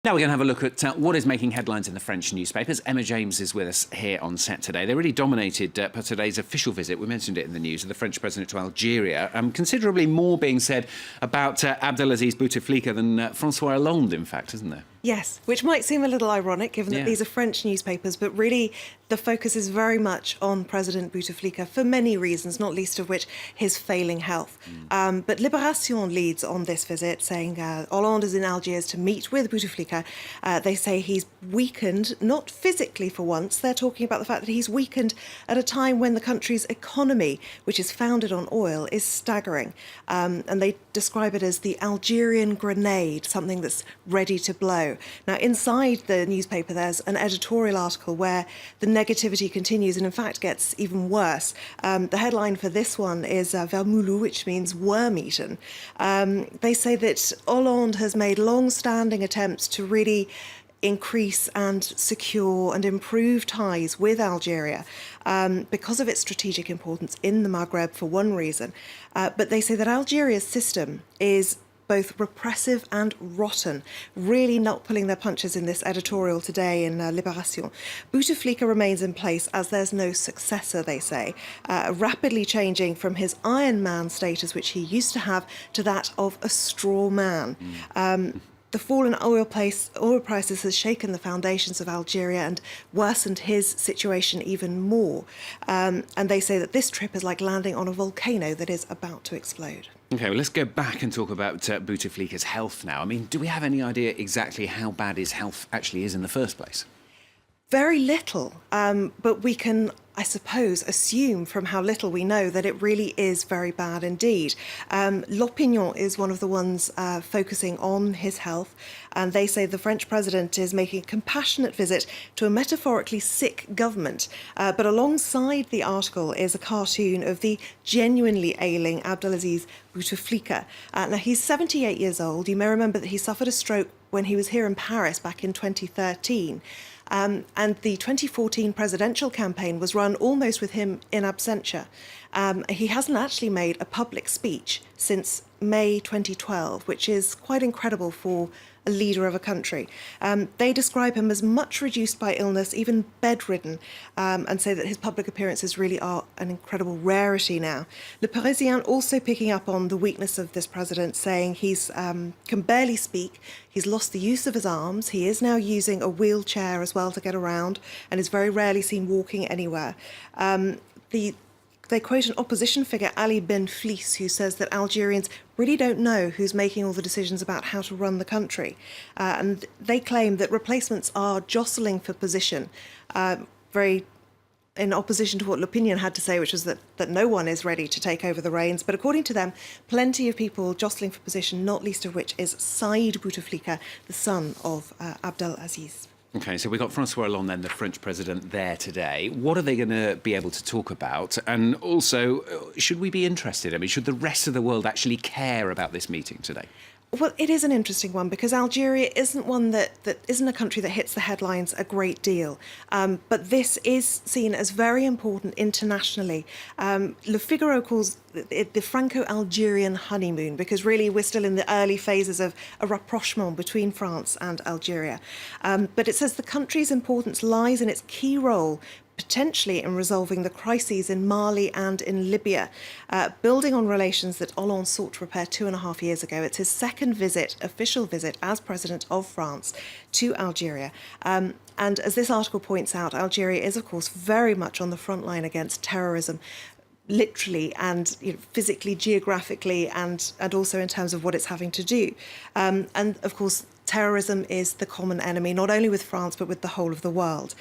Now we're going to have a look at what is making headlines in the French newspapers. Emma James is with us here on set today. They really dominated by today's official visit, we mentioned it in the news, of the French president to Algeria. Considerably more being said about Abdelaziz Bouteflika than François Hollande, in fact, isn't there? Yes, which might seem a little ironic given that these are French newspapers, but really the focus is very much on President Bouteflika for many reasons, not least of which his failing health. But Libération leads on this visit, saying Hollande is in Algiers to meet with Bouteflika. They say he's weakened, not physically for once. They're talking about the fact that he's weakened at a time when the country's economy, which is founded on oil, is staggering. And they describe it as the Algerian grenade, something that's ready to blow. Now, inside the newspaper, there's an editorial article where the negativity continues and, in fact, gets even worse. The headline for this one is Vermoulu, which means worm-eaten. They say that Hollande has made long-standing attempts to really increase and secure and improve ties with Algeria because of its strategic importance in the Maghreb, for one reason. But they say that Algeria's system is both repressive and rotten, really not pulling their punches in this editorial today in Libération. Bouteflika remains in place as there's no successor, they say, rapidly changing from his Iron Man status, which he used to have, to that of a straw man. The fall in oil prices has shaken the foundations of Algeria and worsened his situation even more. And they say that this trip is like landing on a volcano that is about to explode. OK, well, let's go back and talk about Bouteflika's health now. I mean, do we have any idea exactly how bad his health actually is in the first place? Very little, but we can, I suppose, assume from how little we know that it really is very bad indeed. L'Opinion is one of the ones focusing on his health, and they say the French president is making a compassionate visit to a metaphorically sick government. But alongside the article is a cartoon of the genuinely ailing Abdelaziz Bouteflika. Now, he's 78 years old. You may remember that he suffered a stroke when he was here in Paris back in 2013. And the 2014 presidential campaign was run almost with him in absentia. He hasn't actually made a public speech since May 2012, which is quite incredible for a leader of a country. They describe him as much reduced by illness, even bedridden, and say that his public appearances really are an incredible rarity now. Le Parisien also picking up on the weakness of this president, saying he's can barely speak, he's lost the use of his arms, he is now using a wheelchair as well to get around, and is very rarely seen walking anywhere. They quote an opposition figure, Ali Ben Fliss, who says that Algerians really don't know who's making all the decisions about how to run the country. And they claim that replacements are jostling for position, very in opposition to what L'Opinion had to say, which was that no one is ready to take over the reins. But according to them, plenty of people jostling for position, not least of which is Saïd Bouteflika, the son of Abdelaziz. OK, so we've got François Hollande, then the French president, there today. What are they going to be able to talk about? And also, should we be interested? I mean, should the rest of the world actually care about this meeting today? Well, it is an interesting one because Algeria isn't one that isn't a country that hits the headlines a great deal. But this is seen as very important internationally. Le Figaro calls it the Franco-Algerian honeymoon because really we're still in the early phases of a rapprochement between France and Algeria. But it says the country's importance lies in its key role potentially in resolving the crises in Mali and in Libya, building on relations that Hollande sought to repair 2.5 years ago. It's his second visit, official visit, as president of France to Algeria. And as this article points out, Algeria is, of course, very much on the front line against terrorism, literally and physically, geographically, and also in terms of what it's having to do. And, of course, terrorism is the common enemy, not only with France, but with the whole of the world.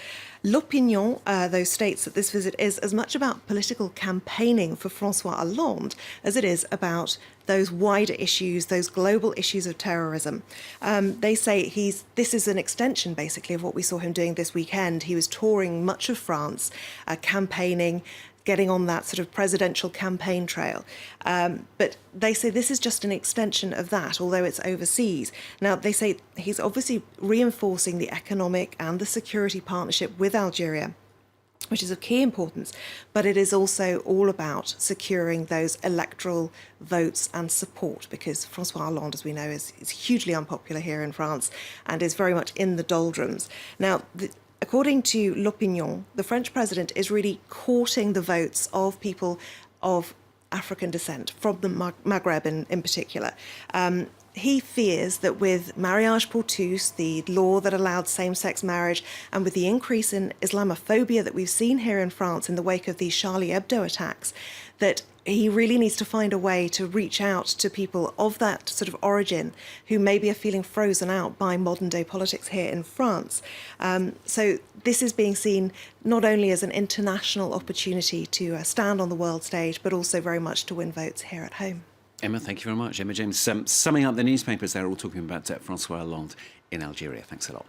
L'Opinion, though, states that this visit is as much about political campaigning for François Hollande as it is about those wider issues, those global issues of terrorism. They say this is an extension, basically, of what we saw him doing this weekend. He was touring much of France, campaigning, getting on that sort of presidential campaign trail. But they say this is just an extension of that, although it's overseas. Now, they say he's obviously reinforcing the economic and the security partnership with Algeria. which is of key importance, but it is also all about securing those electoral votes and support, because François Hollande, as we know, is hugely unpopular here in France and is very much in the doldrums. Now, according to L'Opinion, the French president is really courting the votes of people of African descent, from the Maghreb in particular. He fears that with mariage pour tous, the law that allowed same-sex marriage, and with the increase in Islamophobia that we've seen here in France in the wake of these Charlie Hebdo attacks, that he really needs to find a way to reach out to people of that sort of origin who maybe are feeling frozen out by modern-day politics here in France. So this is being seen not only as an international opportunity to stand on the world stage, but also very much to win votes here at home. Emma, thank you very much. Emma James, summing up the newspapers, they're all talking about François Hollande in Algeria. Thanks a lot.